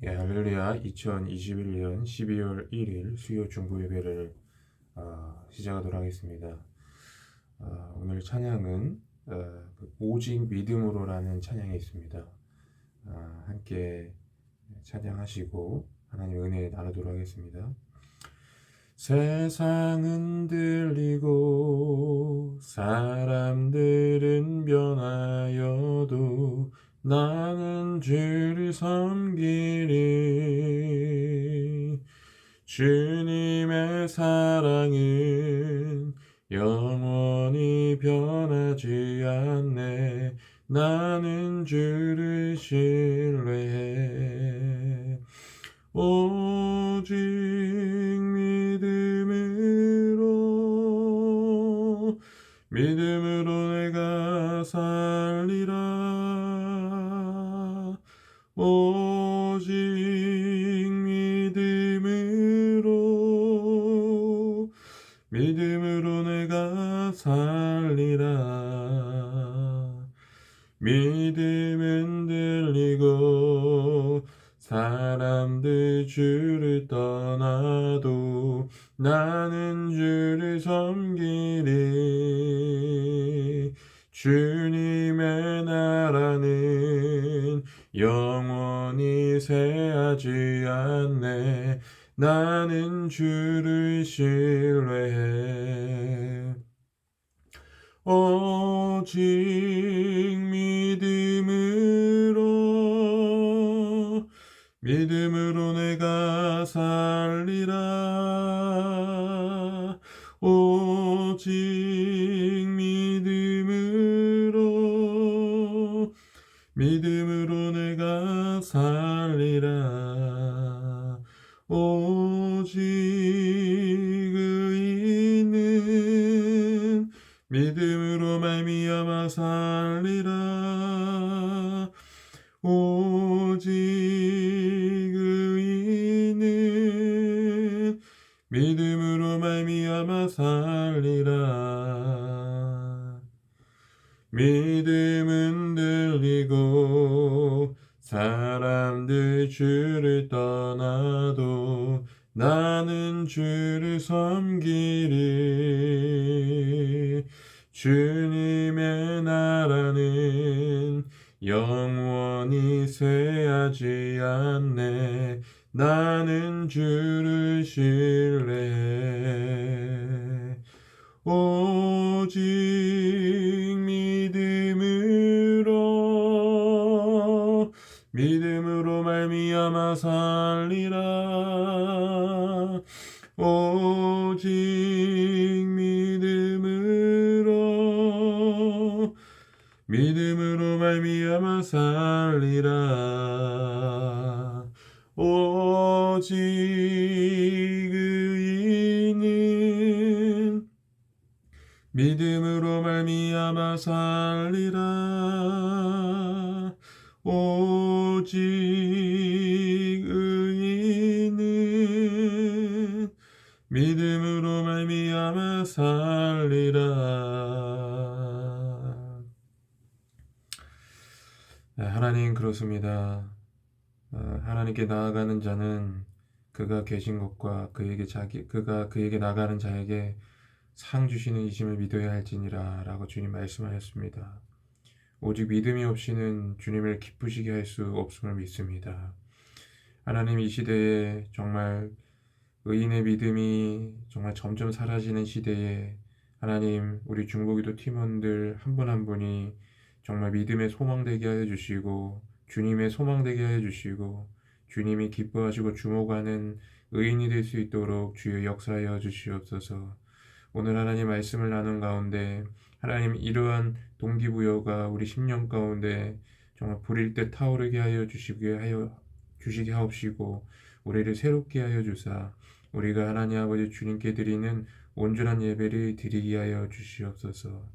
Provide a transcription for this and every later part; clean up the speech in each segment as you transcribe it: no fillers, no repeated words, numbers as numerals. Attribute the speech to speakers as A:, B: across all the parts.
A: 할렐루야. 2021년 12월 1일 수요 중보 예배를 시작하도록 하겠습니다. 오늘 찬양은 오직 믿음으로라는 찬양이 있습니다. 함께 찬양하시고 하나님의 은혜 나누도록 하겠습니다. 세상은 들리고 사람들은 변하여도 나는 주를 섬기리. 주님의 사랑은 영원히 변하지 않네. 나는 주를 신뢰해. 오직 믿음으로 내가 살리라. 오직 믿음으로 내가 살리라. 믿음은 들리고 사람들 주를 떠나도 나는 주를 섬기리. 주님의 나라는 영원히 쇠하지 않네. 나는 주를 신뢰해. 오직 믿음으로 내가 살리라. 오직 믿음으로 내가 살리라. 오직 의인은 믿음으로 말미암아 살리라. 오직 의인은 믿음으로 말미암아 살리라. 믿음은 들리고 사람들 주를 떠나도 나는 주를 섬기리. 주님의 나라는 영원히 쇠하지 않네. 나는 주를 신뢰해. 오직 믿음으로 말미암아 살리라. 오직 믿음으로 말미암아 살리라. 오직 의인은 믿음으로 말미암아 살리라. 오직 의인은 믿음으로 말미암아 살리라. 하나님, 그렇습니다. 하나님께 나아가는 자는 그가 계신 것과 그가 그에게 나가는 자에게 상 주시는 이심을 믿어야 할지니라 라고 주님 말씀하셨습니다. 오직 믿음이 없이는 주님을 기쁘시게 할 수 없음을 믿습니다. 하나님, 이 시대에 정말 의인의 믿음이 정말 점점 사라지는 시대에 하나님, 우리 중보기도 팀원들 한 분 한 분이 정말 믿음의 소망되게 하여 주시고 주님의 소망되게 하여 주시고 주님이 기뻐하시고 주목하는 의인이 될 수 있도록 주여 역사하여 주시옵소서. 오늘 하나님 말씀을 나눈 가운데 하나님, 이러한 동기부여가 우리 심령 가운데 정말 불일 때 타오르게 하여 주시게 하옵시고 우리를 새롭게 하여 주사 우리가 하나님 아버지 주님께 드리는 온전한 예배를 드리게 하여 주시옵소서.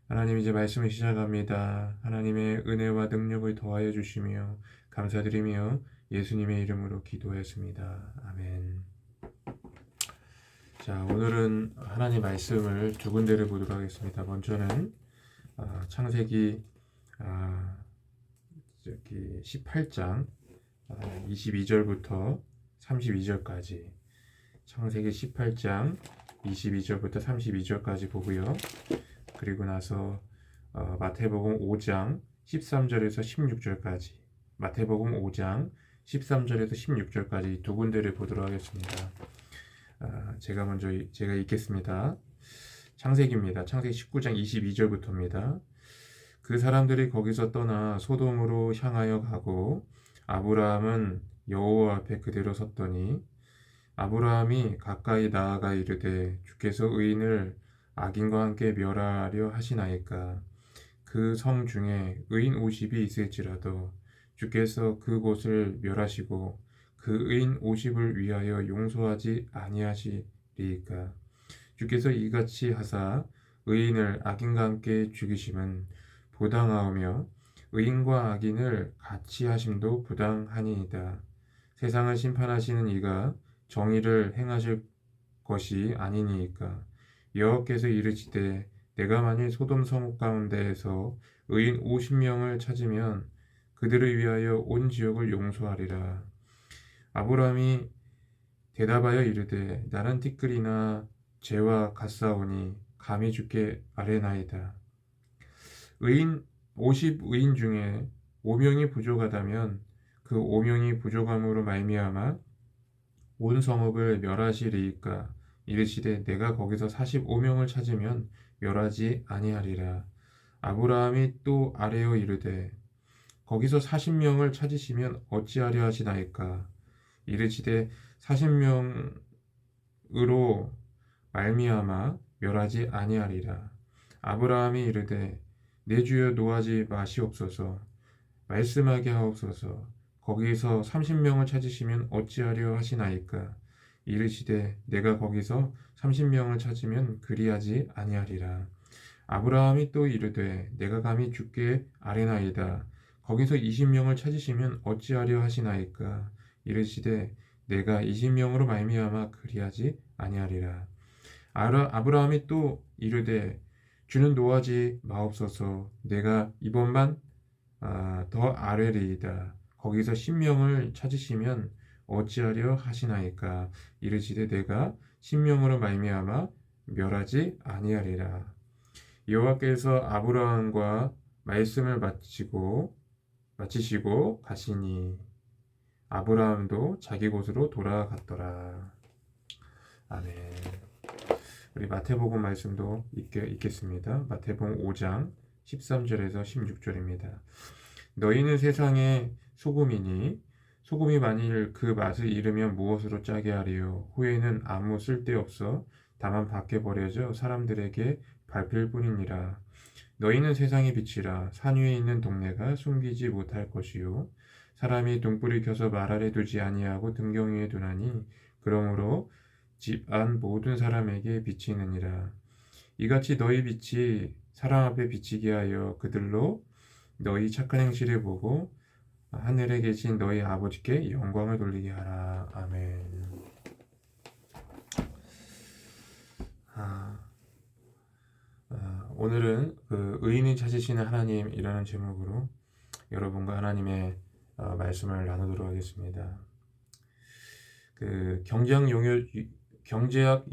A: 하나님, 이제 말씀을 시작합니다. 하나님의 은혜와 능력을 더하여 주시며 감사드리며 예수님의 이름으로 기도했습니다. 아멘. 자, 오늘은 하나님 말씀을 두 군데를 보도록 하겠습니다. 먼저는 창세기 18장 22절부터 32절까지, 창세기 18장 22절부터 32절까지 보고요. 그리고 나서 마태복음 5장 13절에서 16절까지, 마태복음 5장 13절에서 16절까지 두 군데를 보도록 하겠습니다. 제가 읽겠습니다. 창세기입니다. 창세기 19장 22절부터입니다. 그 사람들이 거기서 떠나 소돔으로 향하여 가고 아브라함은 여호와 앞에 그대로 섰더니 아브라함이 가까이 나아가 이르되 주께서 의인을 악인과 함께 멸하려 하시나이까. 그 성 중에 의인 50이 있을지라도 주께서 그곳을 멸하시고 그 의인 50을 위하여 용서하지 아니하시리이까. 주께서 이같이 하사 의인을 악인과 함께 죽이심은 부당하오며 의인과 악인을 같이 하심도 부당하니이다. 세상을 심판하시는 이가 정의를 행하실 것이 아니니이까. 여호와께서 이르시되 내가 만일 소돔 성 가운데에서 의인 50명을 찾으면 그들을 위하여 온 지역을 용서하리라. 아브라함이 대답하여 이르되 나는 티끌이나 재와 같사오니 감히 주께 아뢰나이다. 의인 50의인 중에 5명이 부족하다면 그 5명이 부족함으로 말미암아 온 성읍을 멸하시리이까. 이르시되 내가 거기서 45명을 찾으면 멸하지 아니하리라. 아브라함이 또 아뢰어 이르되 거기서 40명을 찾으시면 어찌하려 하시나이까. 이르시되 40명으로 말미암아 멸하지 아니하리라. 아브라함이 이르되 내 주여 노하지 마시옵소서. 말씀하게 하옵소서. 거기서 30명을 찾으시면 어찌하려 하시나이까. 이르시되 내가 거기서 30명을 찾으면 그리하지 아니하리라. 아브라함이 또 이르되 내가 감히 주께 아뢰나이다. 거기서 20명을 찾으시면 어찌하려 하시나이까. 이르시되 내가 20명으로 말미암아 그리하지 아니하리라. 아브라함이 또 이르되 주는 노하지 마옵소서. 내가 이번만 더 아뢰리이다. 거기서 10명을 찾으시면 어찌하려 하시나이까. 이르시되 내가 10명으로 말미암아 멸하지 아니하리라. 여호와께서 아브라함과 말씀을 마치시고 가시니 아브라함도 자기 곳으로 돌아갔더라. 아멘. 우리 마태복음 말씀도 읽겠습니다. 마태복음 5장 13절에서 16절입니다. 너희는 세상의 소금이니 소금이 만일 그 맛을 잃으면 무엇으로 짜게 하리요. 후에는 아무 쓸데없어 다만 밖에 버려져 사람들에게 밟힐 뿐이니라. 너희는 세상의 빛이라. 산 위에 있는 동네가 숨기지 못할 것이요 사람이 등불을 켜서 말 아래 두지 아니하고 등경 위에 두나니 그러므로 집 안 모든 사람에게 비치느니라. 이같이 너희 빛이 사람 앞에 비치게 하여 그들로 너희 착한 행실을 보고 하늘에 계신 너희 아버지께 영광을 돌리게 하라. 아멘. 오늘은 그 의인을 찾으시는 하나님이라는 제목으로 여러분과 하나님의 말씀을 나누도록 하겠습니다. 그 경제학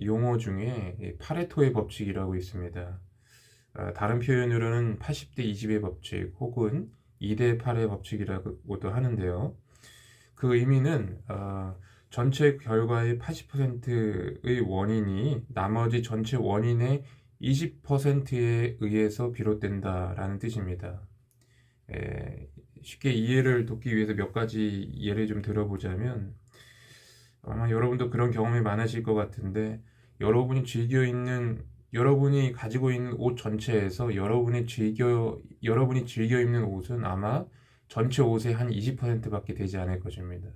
A: 용어 중에 파레토의 법칙이라고 있습니다. 다른 표현으로는 80대 20의 법칙 혹은 2대 8의 법칙이라고도 하는데요. 그 의미는 전체 결과의 80%의 원인이 나머지 전체 원인의 20%에 의해서 비롯된다라는 뜻입니다. 쉽게 이해를 돕기 위해서 몇 가지 예를 좀 들어보자면 아마 여러분도 그런 경험이 많으실 것 같은데 여러분이 가지고 있는 옷 전체에서 여러분이 즐겨 입는 옷은 아마 전체 옷의 한 20%밖에 되지 않을 것입니다.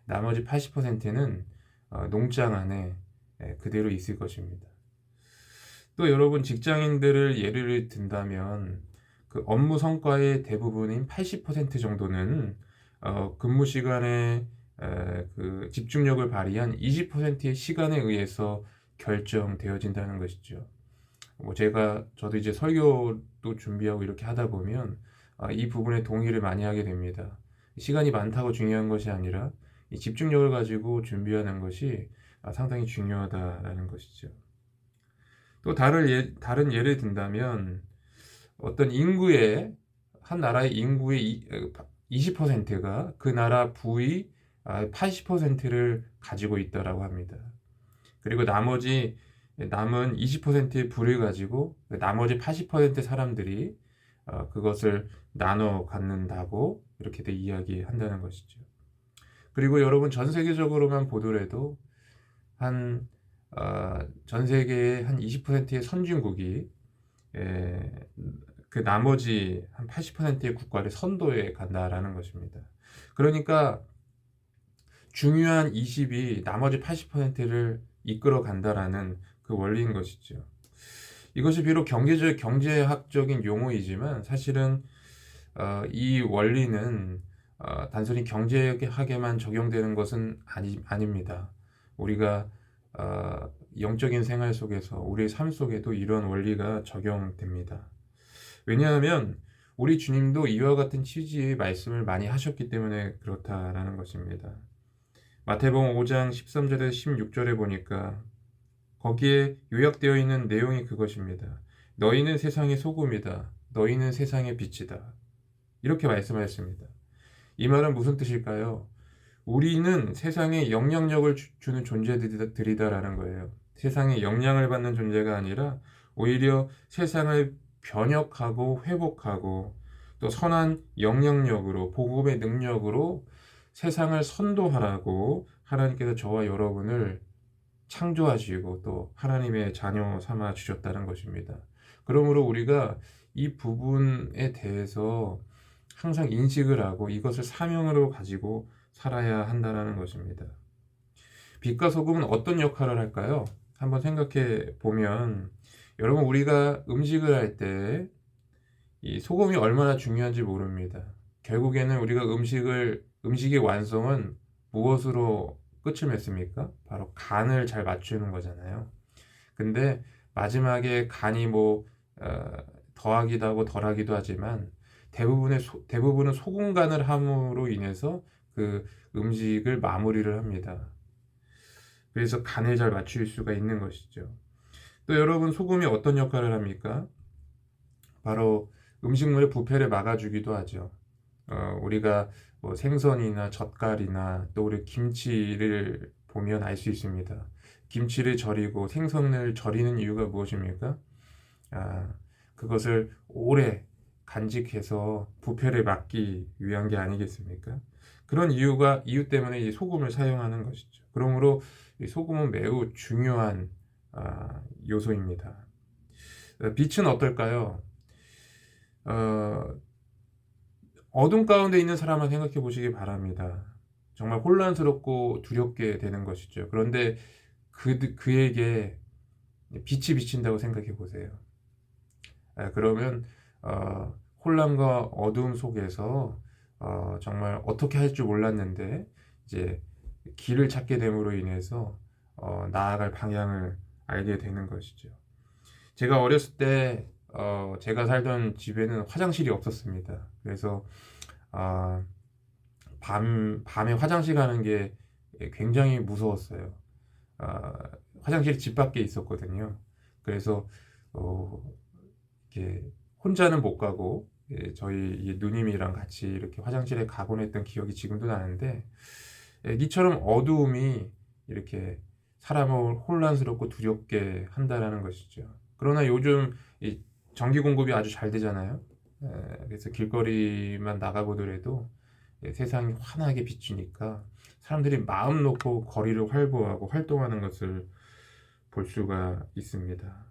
A: 나머지 80%는 농장 안에 그대로 있을 것입니다. 또 여러분 직장인들을 예를 든다면 그 업무 성과의 대부분인 80% 정도는 근무 시간에 그 집중력을 발휘한 20%의 시간에 의해서 결정되어진다는 것이죠. 저도 이제 설교도 준비하고 이렇게 하다 보면 이 부분에 동의를 많이 하게 됩니다. 시간이 많다고 중요한 것이 아니라 이 집중력을 가지고 준비하는 것이 상당히 중요하다라는 것이죠. 또 다른 예를 든다면 어떤 인구의 한 나라의 인구의 20%가 그 나라 부의 80%를 가지고 있다라고 합니다. 그리고 나머지 남은 20%의 부를 가지고 나머지 80% 사람들이 그것을 나눠 갖는다고 이렇게 이야기한다는 것이죠. 그리고 여러분 전 세계적으로만 보더라도 한 전 세계의 한 20%의 선진국이 그 나머지 한 80%의 국가를 선도해 간다라는 것입니다. 그러니까 중요한 20이 나머지 80%를 이끌어 간다라는 그 원리인 것이죠. 이것이 비록 경제학적인 용어이지만 사실은 이 원리는 단순히 경제학에만 적용되는 것은 아닙니다. 우리가 영적인 생활 속에서 우리의 삶 속에도 이런 원리가 적용됩니다. 왜냐하면 우리 주님도 이와 같은 취지의 말씀을 많이 하셨기 때문에 그렇다라는 것입니다. 마태복음 5장 13절에서 16절에 보니까 거기에 요약되어 있는 내용이 그것입니다. 너희는 세상의 소금이다. 너희는 세상의 빛이다. 이렇게 말씀하셨습니다. 이 말은 무슨 뜻일까요? 우리는 세상에 영향력을 주는 존재들이다라는 거예요. 세상에 영향을 받는 존재가 아니라 오히려 세상을 변혁하고 회복하고 또 선한 영향력으로 복음의 능력으로 세상을 선도하라고 하나님께서 저와 여러분을 창조하시고 또 하나님의 자녀 삼아 주셨다는 것입니다. 그러므로 우리가 이 부분에 대해서 항상 인식을 하고 이것을 사명으로 가지고 살아야 한다는 것입니다. 빛과 소금은 어떤 역할을 할까요? 한번 생각해 보면 여러분 우리가 음식을 할 때 이 소금이 얼마나 중요한지 모릅니다. 결국에는 우리가 음식의 완성은 무엇으로 끝을 맺습니까? 바로 간을 잘 맞추는 거잖아요. 근데 마지막에 간이 더하기도 하고 덜하기도 하지만 대부분은 소금 간을 함으로 인해서 그 음식을 마무리를 합니다. 그래서 간을 잘 맞출 수가 있는 것이죠. 또 여러분 소금이 어떤 역할을 합니까? 바로 음식물의 부패를 막아주기도 하죠. 우리가 생선이나 젓갈이나 또 우리 김치를 보면 알 수 있습니다. 김치를 절이고 생선을 절이는 이유가 무엇입니까? 그것을 오래 간직해서 부패를 막기 위한 게 아니겠습니까? 그런 이유 때문에 이 소금을 사용하는 것이죠. 그러므로 이 소금은 매우 중요한 요소입니다. 빛은 어떨까요? 어둠 가운데 있는 사람을 생각해 보시기 바랍니다. 정말 혼란스럽고 두렵게 되는 것이죠. 그런데 그에게 빛이 비친다고 생각해 보세요. 그러면 혼란과 어두움 속에서 정말 어떻게 할 줄 몰랐는데 이제 길을 찾게 됨으로 인해서 나아갈 방향을 알게 되는 것이죠. 제가 어렸을 때 제가 살던 집에는 화장실이 없었습니다. 그래서 밤에 화장실 가는 게 굉장히 무서웠어요. 화장실이 집 밖에 있었거든요. 그래서 이렇게 혼자는 못 가고 저희 누님이랑 같이 이렇게 화장실에 가곤 했던 기억이 지금도 나는데 이처럼 어두움이 이렇게 사람을 혼란스럽고 두렵게 한다라는 것이죠. 그러나 요즘 이 전기 공급이 아주 잘 되잖아요. 그래서 길거리만 나가보더라도 세상이 환하게 비추니까 사람들이 마음 놓고 거리를 활보하고 활동하는 것을 볼 수가 있습니다.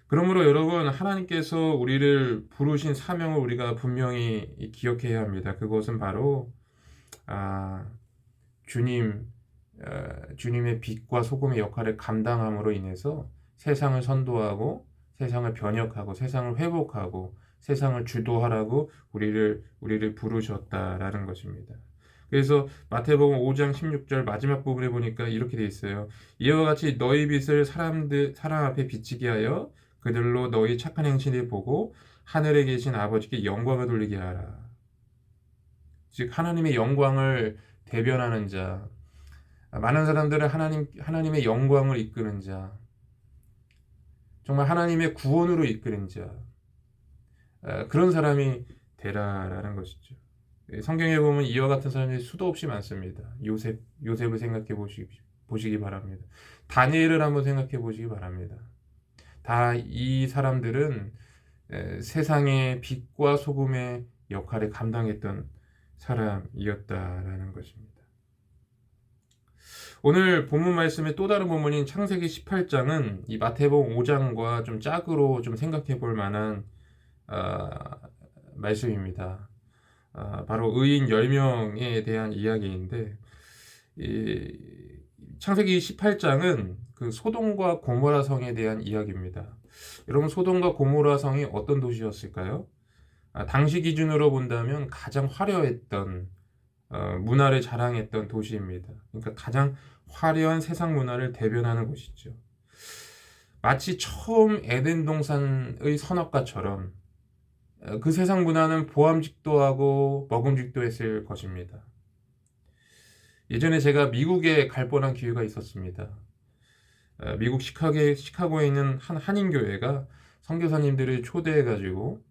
A: 그러므로 여러분 하나님께서 우리를 부르신 사명을 우리가 분명히 기억해야 합니다. 그것은 바로 주님의 빛과 소금의 역할을 감당함으로 인해서 세상을 선도하고 세상을 변혁하고 세상을 회복하고 세상을 주도하라고 우리를 부르셨다라는 것입니다. 그래서 마태복음 5장 16절 마지막 부분에 보니까 이렇게 돼 있어요. 이와 같이 너희 빛을 사람 앞에 비치게 하여 그들로 너희 착한 행실을 보고 하늘에 계신 아버지께 영광을 돌리게 하라. 즉 하나님의 영광을 대변하는 자, 많은 사람들은 하나님의 영광을 이끄는 자, 정말 하나님의 구원으로 이끄는 자, 그런 사람이 되라라는 것이죠. 성경에 보면 이와 같은 사람이 수도 없이 많습니다. 요셉을 생각해 보시기 바랍니다. 다니엘을 한번 생각해 보시기 바랍니다. 다 이 사람들은 세상의 빛과 소금의 역할을 감당했던 사람이었다라는 것입니다. 오늘 본문 말씀의 또 다른 본문인 창세기 18장은 이 마태복음 5장과 좀 짝으로 좀 생각해 볼 만한 말씀입니다. 바로 의인 10명에 대한 이야기인데, 이 창세기 18장은 그 소돔과 고모라 성에 대한 이야기입니다. 여러분, 소돔과 고모라 성이 어떤 도시였을까요? 당시 기준으로 본다면 가장 화려했던 문화를 자랑했던 도시입니다. 그러니까 가장 화려한 세상 문화를 대변하는 곳이죠. 마치 처음 에덴 동산의 선악과처럼 그 세상 문화는 보암직도 하고 먹음직도 했을 것입니다. 예전에 제가 미국에 갈 뻔한 기회가 있었습니다. 미국 시카고에 있는 한 한인교회가 선교사님들을 초대해가지고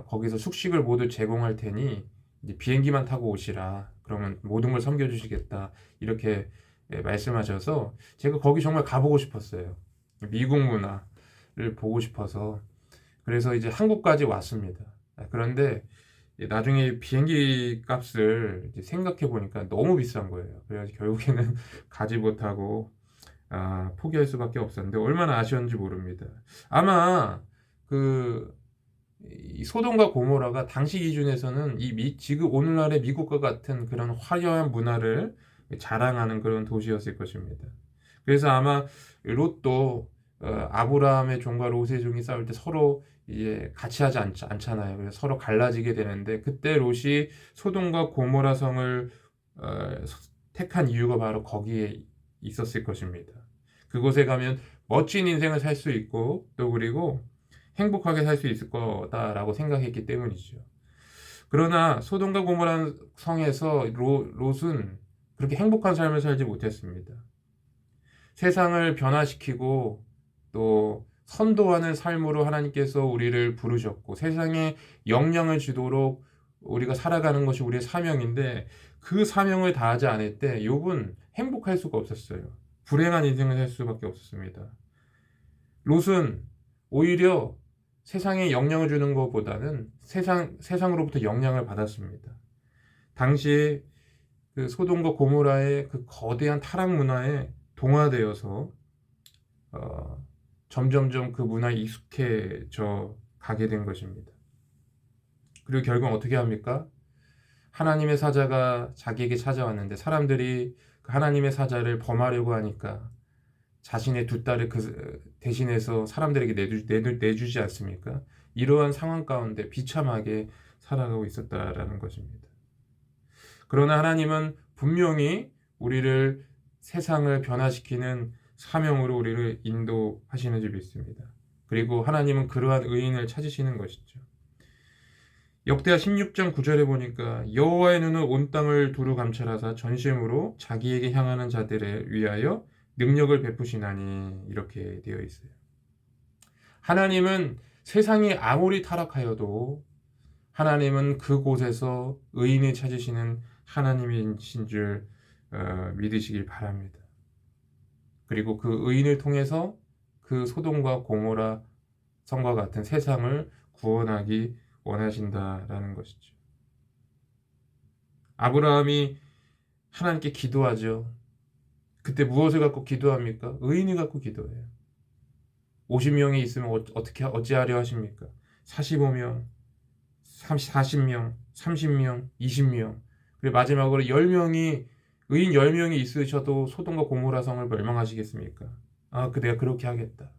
A: 거기서 숙식을 모두 제공할 테니 이제 비행기만 타고 오시라. 그러면 모든 걸 섬겨주시겠다. 이렇게 말씀하셔서 제가 거기 정말 가보고 싶었어요. 미국 문화를 보고 싶어서. 그래서 이제 한국까지 왔습니다. 그런데 나중에 비행기 값을 생각해 보니까 너무 비싼 거예요. 그래서 결국에는 가지 못하고 포기할 수밖에 없었는데 얼마나 아쉬웠는지 모릅니다. 아마 이 소돔과 고모라가 당시 기준에서는 지금 오늘날의 미국과 같은 그런 화려한 문화를 자랑하는 그런 도시였을 것입니다. 그래서 아마 롯도 아브라함의 종과 롯의 종이 싸울 때 서로 이제 같이 하지 않잖아요. 그래서 서로 갈라지게 되는데 그때 롯이 소돔과 고모라 성을 택한 이유가 바로 거기에 있었을 것입니다. 그곳에 가면 멋진 인생을 살 수 있고 또 그리고 행복하게 살 수 있을 거다라고 생각했기 때문이죠. 그러나 소돔과 고모라 성에서 롯은 그렇게 행복한 삶을 살지 못했습니다. 세상을 변화시키고 또 선도하는 삶으로 하나님께서 우리를 부르셨고 세상에 영향을 주도록 우리가 살아가는 것이 우리의 사명인데 그 사명을 다하지 않을 때 욥은 행복할 수가 없었어요. 불행한 인생을 살 수밖에 없었습니다. 롯은 오히려 세상에 영향을 주는 것보다는 세상으로부터 영향을 받았습니다. 당시 그 소돔과 고모라의 그 거대한 타락 문화에 동화되어서 점점점 그 문화에 익숙해져 가게 된 것입니다. 그리고 결국 어떻게 합니까? 하나님의 사자가 자기에게 찾아왔는데 사람들이 그 하나님의 사자를 범하려고 하니까 자신의 두 딸을 대신해서 사람들에게 내주지 않습니까? 이러한 상황 가운데 비참하게 살아가고 있었다라는 것입니다. 그러나 하나님은 분명히 우리를 세상을 변화시키는 사명으로 우리를 인도하시는 줄 믿습니다. 그리고 하나님은 그러한 의인을 찾으시는 것이죠. 역대하 16장 9절에 보니까 여호와의 눈은 온 땅을 두루 감찰하사 전심으로 자기에게 향하는 자들에 위하여 능력을 베푸시나니 이렇게 되어 있어요. 하나님은 세상이 아무리 타락하여도 하나님은 그곳에서 의인을 찾으시는 하나님이신 줄 믿으시길 바랍니다. 그리고 그 의인을 통해서 그 소돔과 고모라 성과 같은 세상을 구원하기 원하신다라는 것이죠. 아브라함이 하나님께 기도하죠. 그때 무엇을 갖고 기도합니까? 의인을 갖고 기도해요. 50명이 있으면 어찌하려 하십니까? 45명, 40명, 30명, 20명. 그리고 마지막으로 10명이 의인 10명이 있으셔도 소돔과 고모라 성을 멸망하시겠습니까? 내가 그렇게 하겠다.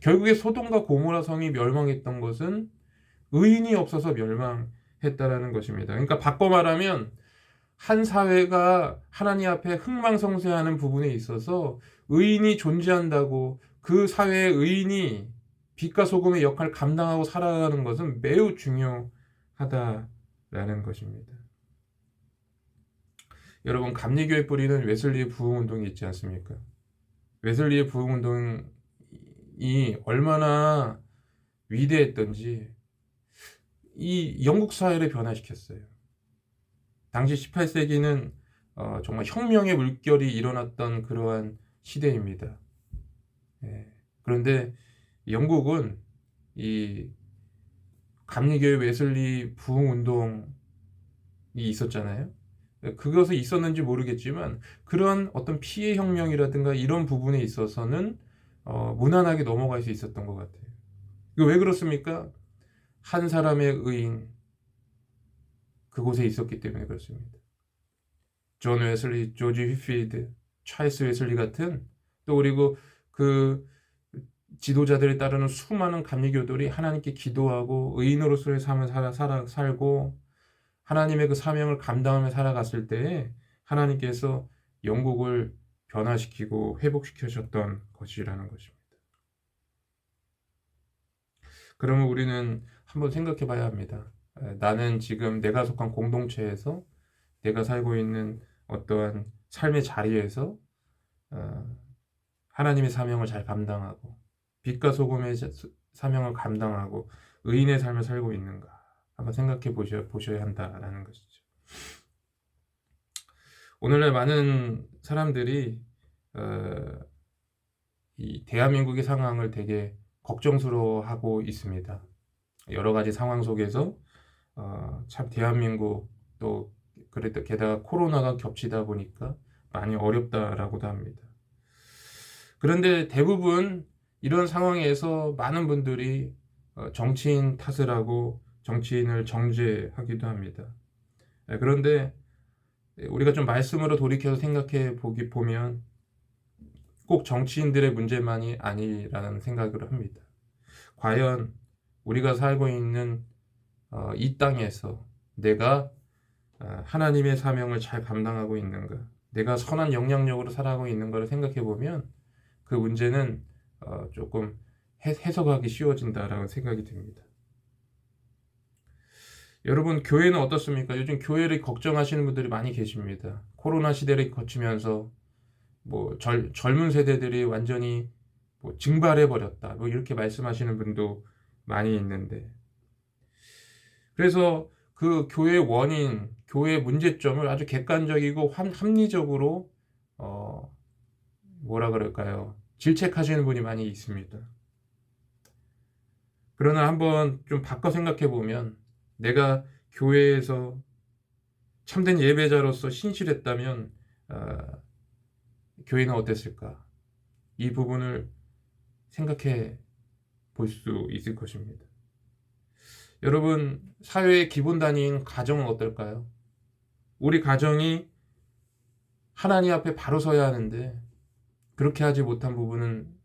A: 결국에 소돔과 고모라 성이 멸망했던 것은 의인이 없어서 멸망했다라는 것입니다. 그러니까 바꿔 말하면 한 사회가 하나님 앞에 흥망성쇠하는 부분에 있어서 의인이 존재한다고 그 사회의 의인이 빛과 소금의 역할을 감당하고 살아가는 것은 매우 중요하다라는 것입니다. 여러분, 감리교의 뿌리는 웨슬리의 부흥운동이 있지 않습니까? 웨슬리의 부흥운동이 얼마나 위대했던지 이 영국 사회를 변화시켰어요. 당시 18세기는 정말 혁명의 물결이 일어났던 그러한 시대입니다. 예. 그런데 영국은 이 감리교의 웨슬리 부흥운동이 있었잖아요. 그것이 있었는지 모르겠지만 그런 어떤 피해 혁명이라든가 이런 부분에 있어서는 무난하게 넘어갈 수 있었던 것 같아요. 이거 왜 그렇습니까? 한 사람의 의인, 그곳에 있었기 때문에 그렇습니다. 존 웨슬리, 조지 휘필드, 찰스 웨슬리 같은, 또 그리고 그 지도자들에 따르는 수많은 감리교들이 하나님께 기도하고 의인으로서의 삶을 살고 하나님의 그 사명을 감당하며 살아갔을 때에 하나님께서 영국을 변화시키고 회복시켜줬던 것이라는 것입니다. 그러면 우리는 한번 생각해 봐야 합니다. 나는 지금 내가 속한 공동체에서, 내가 살고 있는 어떠한 삶의 자리에서 하나님의 사명을 잘 감당하고 빛과 소금의 사명을 감당하고 의인의 삶을 살고 있는가 한번 생각해 보셔야 한다라는 것이죠. 오늘날 많은 사람들이 이 대한민국의 상황을 되게 걱정스러워하고 있습니다. 여러 가지 상황 속에서 참 대한민국, 또 그래도 게다가 코로나가 겹치다 보니까 많이 어렵다라고도 합니다. 그런데 대부분 이런 상황에서 많은 분들이 정치인 탓을 하고 정치인을 정죄하기도 합니다. 그런데 우리가 좀 말씀으로 돌이켜서 생각해 보면 꼭 정치인들의 문제만이 아니라는 생각을 합니다. 과연 우리가 살고 있는 이 땅에서 내가 하나님의 사명을 잘 감당하고 있는가, 내가 선한 영향력으로 살아가고 있는가를 생각해 보면 그 문제는 조금 해석하기 쉬워진다라는 생각이 듭니다. 여러분, 교회는 어떻습니까? 요즘 교회를 걱정하시는 분들이 많이 계십니다. 코로나 시대를 거치면서 뭐 젊은 세대들이 완전히 뭐 증발해 버렸다, 뭐 이렇게 말씀하시는 분도 많이 있는데, 그래서 그 교회의 원인, 교회의 문제점을 아주 객관적이고 합리적으로 뭐라 그럴까요? 질책하시는 분이 많이 있습니다. 그러나 한번 좀 바꿔 생각해 보면, 내가 교회에서 참된 예배자로서 신실했다면 교회는 어땠을까? 이 부분을 생각해 볼 수 있을 것입니다. 여러분, 사회의 기본 단위인 가정은 어떨까요? 우리 가정이 하나님 앞에 바로 서야 하는데 그렇게 하지 못한 부분은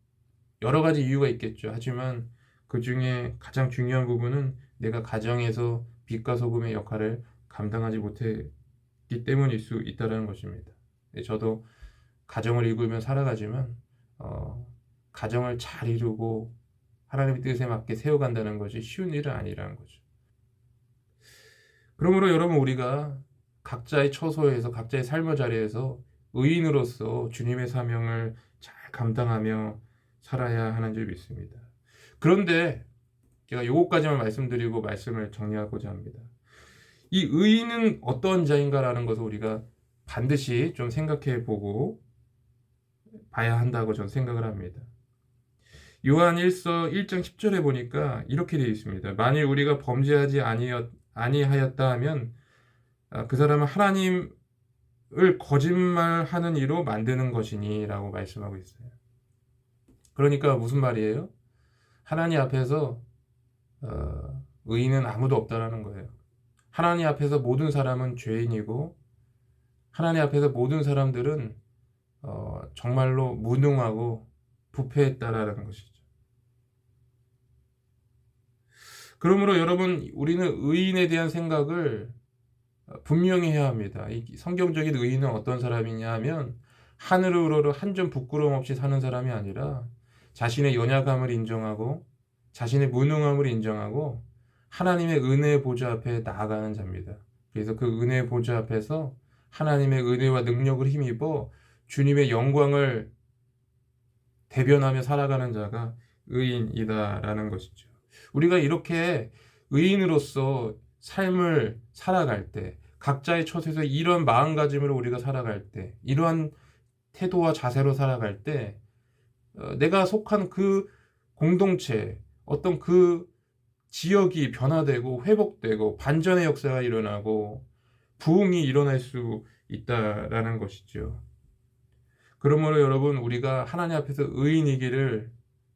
A: 여러 가지 이유가 있겠죠. 하지만 그 중에 가장 중요한 부분은 내가 가정에서 빛과 소금의 역할을 감당하지 못했기 때문일 수 있다는 것입니다. 저도 가정을 이루며 살아가지만 가정을 잘 이루고 하나님의 뜻에 맞게 세워간다는 것이 쉬운 일은 아니라는 거죠. 그러므로 여러분, 우리가 각자의 처소에서, 각자의 삶의 자리에서 의인으로서 주님의 사명을 잘 감당하며 살아야 하는 줄 믿습니다. 그런데 제가 요것까지만 말씀드리고 말씀을 정리하고자 합니다. 이 의인은 어떤 자인가라는 것을 우리가 반드시 좀 생각해 보고 봐야 한다고 저는 생각을 합니다. 요한 1서 1장 10절에 보니까 이렇게 되어 있습니다. 만일 우리가 범죄하지 아니하였다 하면 그 사람은 하나님을 거짓말하는 이로 만드는 것이니 라고 말씀하고 있어요. 그러니까 무슨 말이에요? 하나님 앞에서 의인은 아무도 없다라는 거예요. 하나님 앞에서 모든 사람은 죄인이고 하나님 앞에서 모든 사람들은 정말로 무능하고 부패했다라는 것이죠. 그러므로 여러분, 우리는 의인에 대한 생각을 분명히 해야 합니다. 이 성경적인 의인은 어떤 사람이냐 하면 하늘으로 한 점 부끄러움 없이 사는 사람이 아니라 자신의 연약함을 인정하고 자신의 무능함을 인정하고 하나님의 은혜의 보좌 앞에 나아가는 자입니다. 그래서 그 은혜의 보좌 앞에서 하나님의 은혜와 능력을 힘입어 주님의 영광을 대변하며 살아가는 자가 의인이다라는 것이죠. 우리가 이렇게 의인으로서 삶을 살아갈 때, 각자의 처소에서 이런 마음가짐으로 우리가 살아갈 때, 이러한 태도와 자세로 살아갈 때, 내가 속한 그 공동체, 어떤 그 지역이 변화되고 회복되고 반전의 역사가 일어나고 부흥이 일어날 수 있다라는 것이죠. 그러므로 여러분, 우리가 하나님 앞에서 의인이기를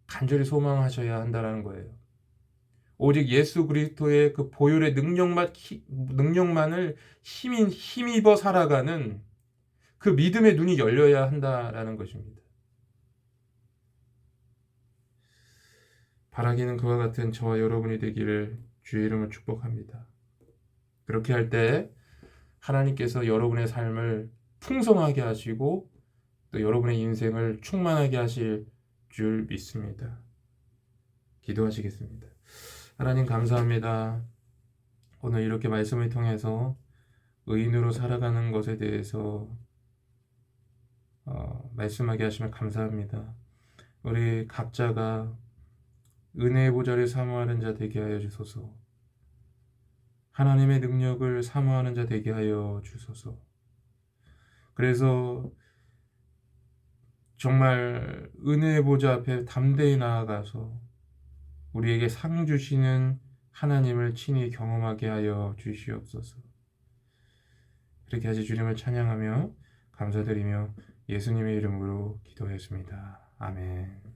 A: 간절히 소망하셔야 한다는 거예요. 오직 예수 그리스도의 그 보혈의 능력만을 힘입어 살아가는 그 믿음의 눈이 열려야 한다라는 것입니다. 바라기는 그와 같은 저와 여러분이 되기를 주의 이름으로 축복합니다. 그렇게 할 때 하나님께서 여러분의 삶을 풍성하게 하시고 또 여러분의 인생을 충만하게 하실 줄 믿습니다. 기도하시겠습니다. 하나님 감사합니다. 오늘 이렇게 말씀을 통해서 의인으로 살아가는 것에 대해서 말씀하게 하시면 감사합니다. 우리 각자가 은혜의 보좌를 사모하는 자 되게 하여 주소서. 하나님의 능력을 사모하는 자 되게 하여 주소서. 그래서 정말 은혜의 보좌 앞에 담대히 나아가서 우리에게 상 주시는 하나님을 친히 경험하게 하여 주시옵소서. 그렇게 하시 주님을 찬양하며 감사드리며 예수님의 이름으로 기도했습니다. 아멘.